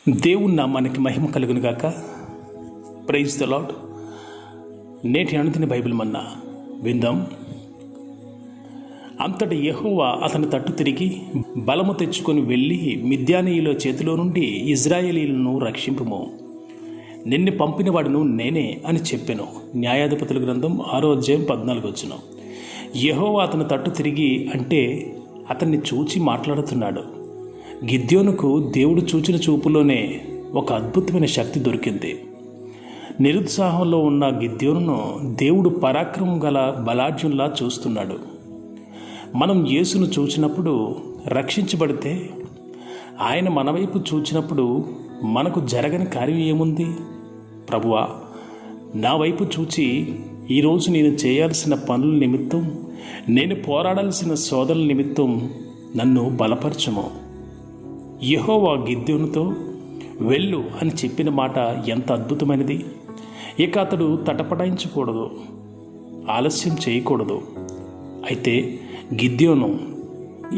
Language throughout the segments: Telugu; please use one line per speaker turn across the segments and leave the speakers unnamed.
దేవుని నామానికి మహిమ కలుగును గాక. Praise the Lord. నేటి అనుదిన బైబిల్ మన్నా విందాం. అంతటి యెహోవా అతని తట్టు తిరిగి బలము తెచ్చుకొని వెళ్ళి మిద్యానీయుల చేతిలో నుండి ఇజ్రాయేలీలను రక్షింపుము, నిన్ను పంపినవాడును నేనే అని చెప్పెను. న్యాయాధిపతుల గ్రంథం 6వ అధ్యాయం 14 యెహోవా అతని తట్టు తిరిగి అంటే అతన్ని చూచి మాట్లాడుతున్నాడు. గిద్యోనుకు దేవుడు చూచిన చూపులోనే ఒక అద్భుతమైన శక్తి దొరికింది. నిరుత్సాహంలో ఉన్న గిద్యోనును దేవుడు పరాక్రమం గల బలాఢ్యుల్లా చూస్తున్నాడు. మనం యేసును చూచినప్పుడు రక్షించబడితే, ఆయన మన వైపు చూచినప్పుడు మనకు జరగని కార్యం ఏముంది? ప్రభువా, నా వైపు చూచి ఈరోజు నేను చేయాల్సిన పనుల నిమిత్తం, నేను పోరాడాల్సిన సోదరుల నిమిత్తం నన్ను బలపరచము. యెహోవా గిద్యోనుతో వెళ్ళు అని చెప్పిన మాట ఎంత అద్భుతమైనది! ఇక అతడు తటపటాయించకూడదు, ఆలస్యం చేయకూడదు. అయితే గిద్యోను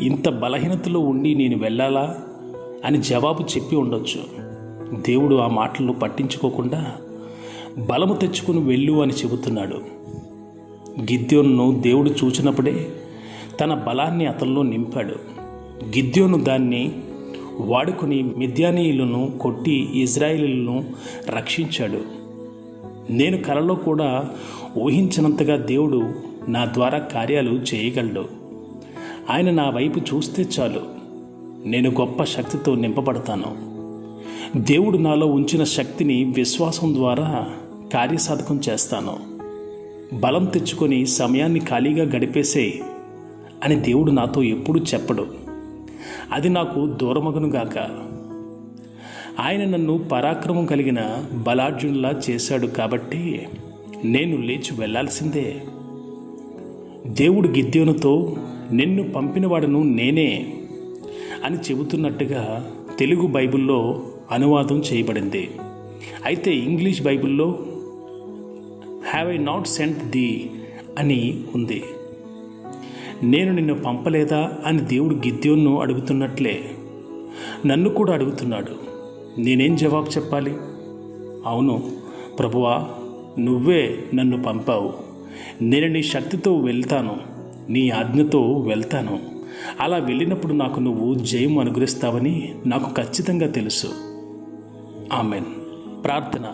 ఇంత బలహీనతలో ఉండి నేను వెళ్ళాలా అని జవాబు చెప్పి ఉండొచ్చు. దేవుడు ఆ మాటలను పట్టించుకోకుండా బలము తెచ్చుకుని వెళ్ళు అని చెబుతున్నాడు. గిద్యోనును దేవుడు చూచినప్పుడే తన బలాన్ని అతనిలో నింపాడు. గిద్యోను దాన్ని వాడుకొని మిద్యానీయులను కొట్టి ఇజ్రాయేలీలను రక్షించాడు. నేను కలలో కూడా ఊహించినంతగా దేవుడు నా ద్వారా కార్యాలు చేయగలడు. ఆయన నా వైపు చూస్తే చాలు, నేను గొప్ప శక్తితో నింపబడతాను. దేవుడు నాలో ఉంచిన శక్తిని విశ్వాసం ద్వారా కార్యసాధకం చేస్తాను. బలం తెచ్చుకొని సమయాన్ని ఖాళీగా గడిపేసే అని దేవుడు నాతో ఎప్పుడూ చెప్పడు. అది నాకు దూరమగునుగాక. ఆయన నన్ను పరాక్రమం కలిగిన బలాఢ్యునిలా చేశాడు కాబట్టి నేను లేచి వెళ్ళాల్సిందే. దేవుడు గిద్యోనుతో నిన్ను పంపినవాడును నేనే అని చెబుతున్నట్టుగా తెలుగు బైబిల్లో అనువాదం చేయబడింది. అయితే ఇంగ్లీష్ బైబిల్లో have I not cent the అని ఉంది. నేను నిన్ను పంపలేదా అని దేవుడు గిద్యోనును అడుగుతున్నట్లే నన్ను కూడా అడుగుతున్నాడు. నేనేం జవాబు చెప్పాలి? అవును ప్రభువా, నువ్వే నన్ను పంపావు. నేను నీ శక్తితో వెళ్తాను, నీ ఆజ్ఞతో వెళ్తాను. అలా వెళ్ళినప్పుడు నాకు నువ్వు జయం అనుగ్రహిస్తావని నాకు ఖచ్చితంగా తెలుసు. ఆమెన్. ప్రార్థన.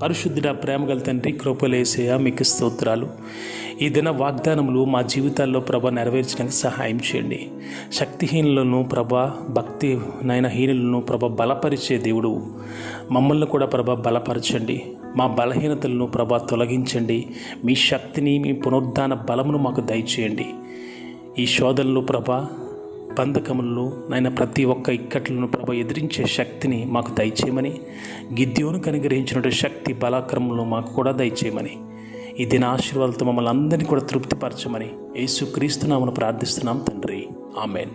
పరిశుద్ధుడా, ప్రేమగల తండ్రి, కృపలు యేసయ్యా, మీకు స్తోత్రాలు. ఈ దిన వాగ్దానములు మా జీవితాల్లో ప్రభ నెరవేర్చడానికి సహాయం చేయండి. శక్తిహీనులను ప్రభ, భక్తి హీనులను ప్రభ బలపరిచే దేవుడు మమ్మల్ని కూడా ప్రభ బలపరచండి. మా బలహీనతలను ప్రభ తొలగించండి. మీ శక్తిని, మీ పునరుద్ధాన బలమును మాకు దయచేయండి. ఈ శోధనలు ప్రభ, బంధకములను ప్రతి ఒక్క ఇక్కట్లను ప్రభ ఎదిరించే శక్తిని మాకు దయచేయమని, గిద్యోనుకు అనుగ్రహించినటువంటి శక్తి బలాక్రమంలో మాకు కూడా దయచేయమని, ఈ దిన ఆశీర్వాదాలతో మమ్మల్ని అందరినీ కూడా తృప్తిపరచమని యేసుక్రీస్తు నామమున ప్రార్థిస్తున్నాం తండ్రి. ఆమెన్.